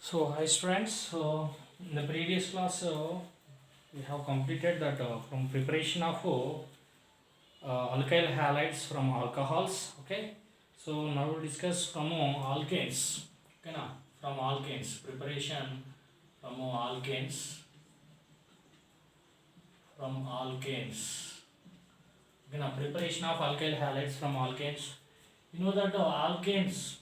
So, hi students. So, in the previous class, we have completed that from preparation of alkyl halides from alcohols. Okay. So now we discuss from alkanes. Okay, now from alkanes preparation from alkanes. Okay, now preparation of alkyl halides from alkanes. You know that alkanes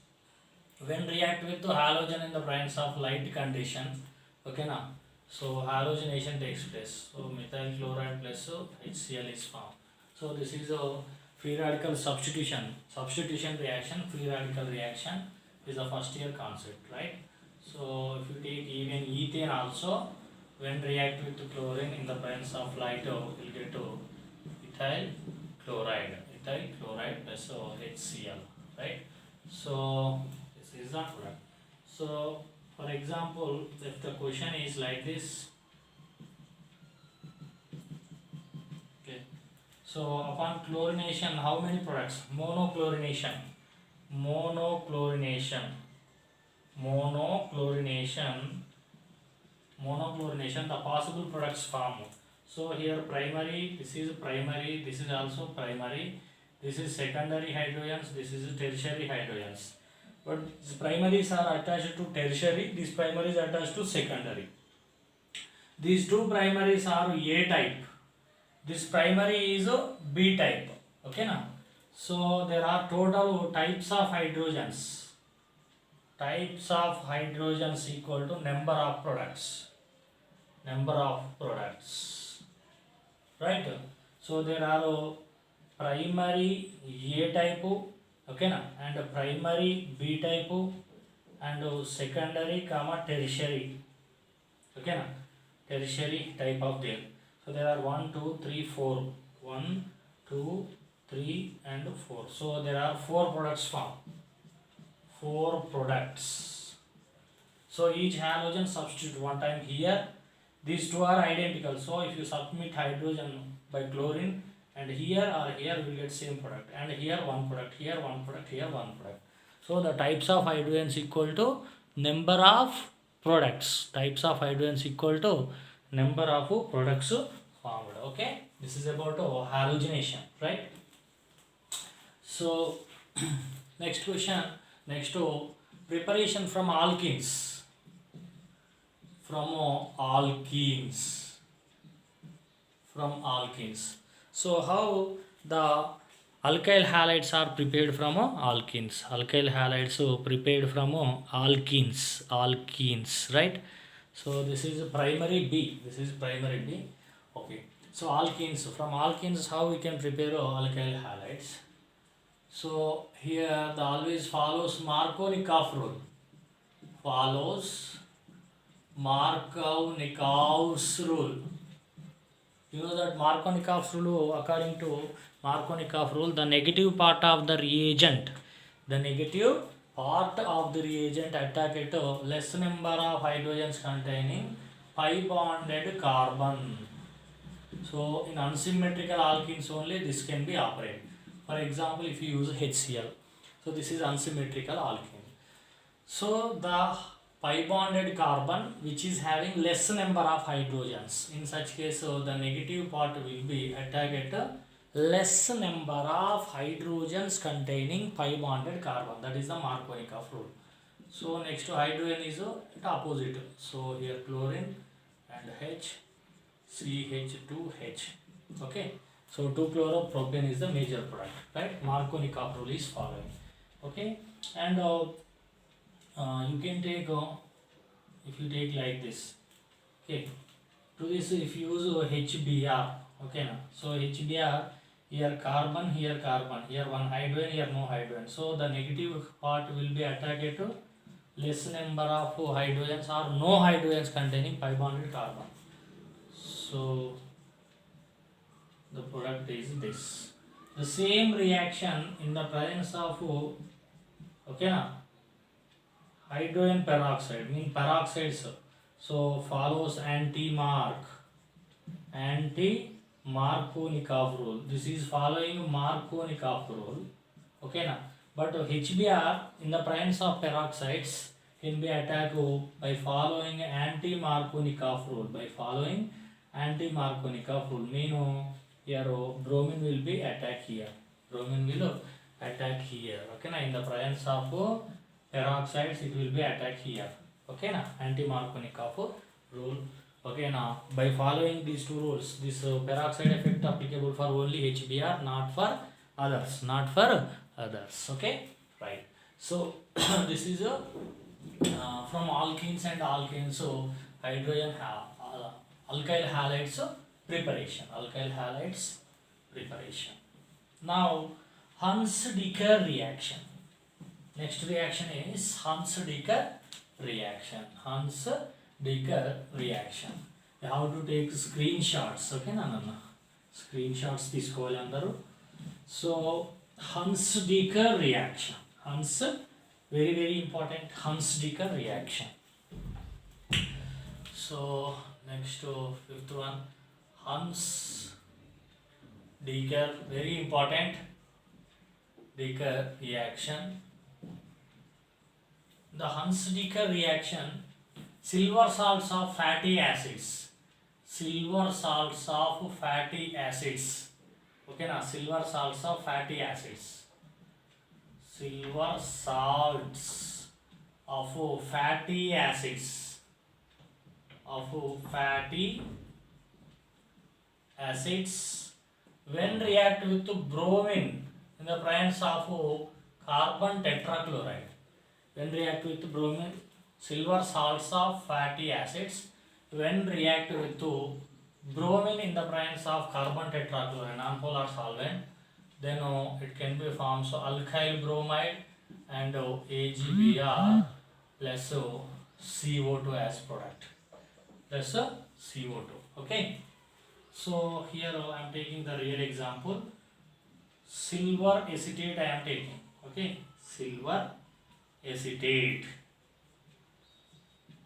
when react with halogen in the presence of light condition, okay na, so halogenation takes place, so methyl chloride plus HCl is formed. So this is a free radical substitution reaction. Free radical reaction is a first year concept, right? So if you take even ethane also, when react with chlorine in the presence of light, will get to ethyl chloride plus HCl, right? So this is the product. So for example, if the question is like this, okay. So upon chlorination, how many products? Monochlorination, monochlorination, monochlorination. The possible products form. So here primary, this is also primary. This is secondary hydrogens. This is tertiary hydrogens. But these primaries are attached to tertiary, these primaries attached to secondary. These two primaries are A type, this primary is a B type. Okay now. So there are total types of hydrogens. Types of hydrogens equal to number of products. Number of products. Right? So there are primary A type, okay na, and primary B type, and secondary comma tertiary, okay na, tertiary type of there. So there are 1 2 3 4, 1 2 3 and 4. So there are 4 products formed, 4 products. So each halogen substitute one time here. These two are identical, so if you submit hydrogen by chlorine, and here or here will get same product, and here one product, here one product, here one product. So the types of hydrogens equal to number of products. Types of hydrogens equal to number of products formed. Okay, this is about halogenation, right? So next question, next preparation from alkenes. From alkenes. So how the alkyl halides are prepared from alkenes? Alkyl halides prepared from alkenes, right? So this is primary B. Okay. So alkenes. From alkenes, how we can prepare alkyl halides? So here the always follows Markovnikov rule. Follows Markovnikov's rule. You know that Markovnikov's rule, according to Markovnikov rule, the negative part of the reagent attack at less number of hydrogens containing pi bonded carbon. So in unsymmetrical alkenes only this can be operated. For example, if you use HCl, so this is unsymmetrical alkene. So the pi bonded carbon which is having less number of hydrogens, in such case the negative part will be attacked at less number of hydrogens containing pi bonded carbon. That is the Markovnikov rule. So next to hydrogen is the opposite. So here chlorine and H, CH2H. Okay. So 2-chloropropane is the major product, right? Markovnikov rule is following. Okay. And you can take if you take like this, okay, to this if you use HBr, okay na, so HBr, here carbon, here one hydrogen, here no hydrogen, so the negative part will be attacked to less number of hydrogens or no hydrogens containing pi bonded carbon. So the product is this. The same reaction in the presence of okay na, hydrogen peroxide, mean peroxides, so follows anti-Markovnikov rule. This is following Markovnikov rule, okay na. But HBr in the presence of peroxides, can be attacked by following anti-Markovnikov rule. By following anti-Markovnikov rule, mean here bromine will be attacked here. Bromine will attack here. Okay na, in the presence of peroxides it will be attacked here. Okay na, anti-Markovnikov rule. Okay na, by following these two rules, this peroxide effect applicable for only HBr, not for others. Not for others. Okay, right. So this is from alkenes and alkanes, so hydrogen alkyl halides preparation. Alkyl halides preparation. Now Huns-Dicker reaction. Next reaction is Huns-Dicker reaction. Huns-Dicker reaction. You have to take screenshots. Okay na? Screenshots తీసుకోవాలి అందరూ. So Huns-Dicker reaction. Very important, Huns-Dicker reaction. So next fifth one, Huns-Dicker, very important, Dicker reaction. The Huns-Dicker reaction, silver salts of fatty acids. Silver salts of fatty acids. Okay na, silver salts of fatty acids. Silver salts of fatty acids. Of fatty acids when react with bromine in the presence of carbon tetrachloride. When react with bromine, silver salts of fatty acids when react with bromine in the presence of carbon tetrachloride, non-polar solvent, then it can be formed so alkyl bromide and AgBr plus CO2 as product. Plus CO2. Okay. So here I am taking the real example. Silver acetate I am taking. Okay. Silver acetate.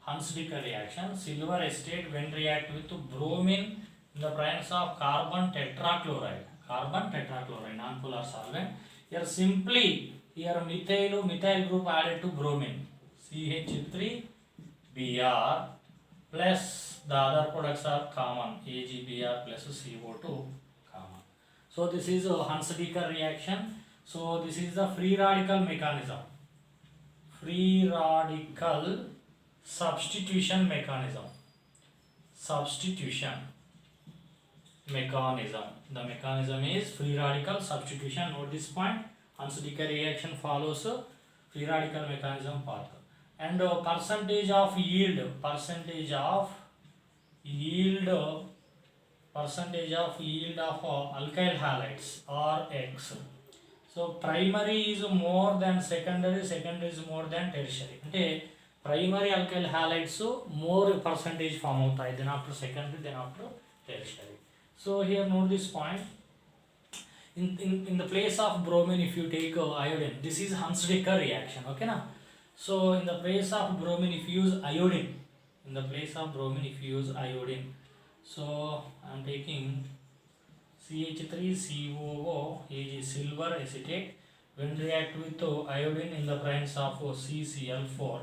Huns-Dicker reaction. Silver acetate when react with bromine in the presence of carbon tetrachloride. Carbon tetrachloride, non-polar solvent. Here simply methyl group added to bromine. CH3Br plus the other products are common, AgBr plus CO2 common. So this is a Huns-Dicker reaction. So this is the free radical mechanism. Free radical substitution mechanism. Substitution mechanism. The mechanism is free radical substitution. Note this point. Huns-Dicker reaction follows free radical mechanism path. And percentage of yield of alkyl halides or X. So primary is more than secondary, secondary is more than tertiary. అంటే primary alkyl halides more percentage form అవుతాయి, then after secondary, then after tertiary. So here note this point. In the place of bromine, if you take iodine, this is Huns-Dicker reaction. Okay na? So in the place of bromine, if you use iodine, so I am taking CH3COO, silver acetate, when react with iodine in the presence of CCl4.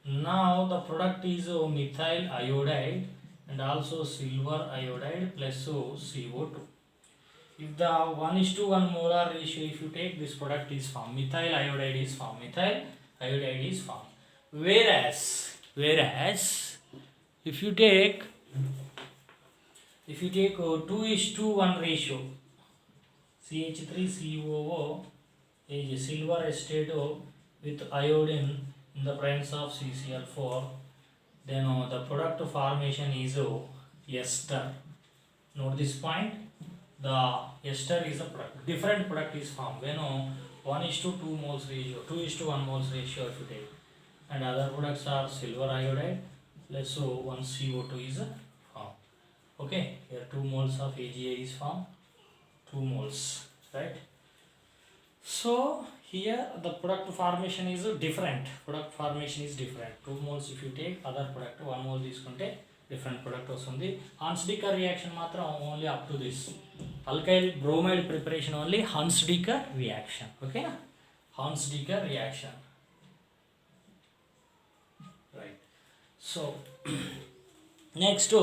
Now the product is methyl iodide and also silver iodide plus CO2. If the 1:1 molar ratio, if you take, this product is formed, methyl iodide is formed. Whereas if you take 2:1 ratio, CH3COO is silver acetate with iodine in the presence of CCl4, then the product formation is ester. Note this point. The ester is a product. Different product is formed when 1:2 moles ratio, 2:1 moles ratio if you take, and other products are silver iodide plus 1 CO2 is formed. Okay, here 2 moles of AgA is formed, 2 moles, right? So here the product formation is different. 2 moles if you take, other product 1 mole తీసుకుంటే different product వస్తుంది. Huns-Dicker reaction మాత్రం only up to this. Alkyl bromide preparation only Huns-Dicker reaction. Okay na? Huns-Dicker reaction. So next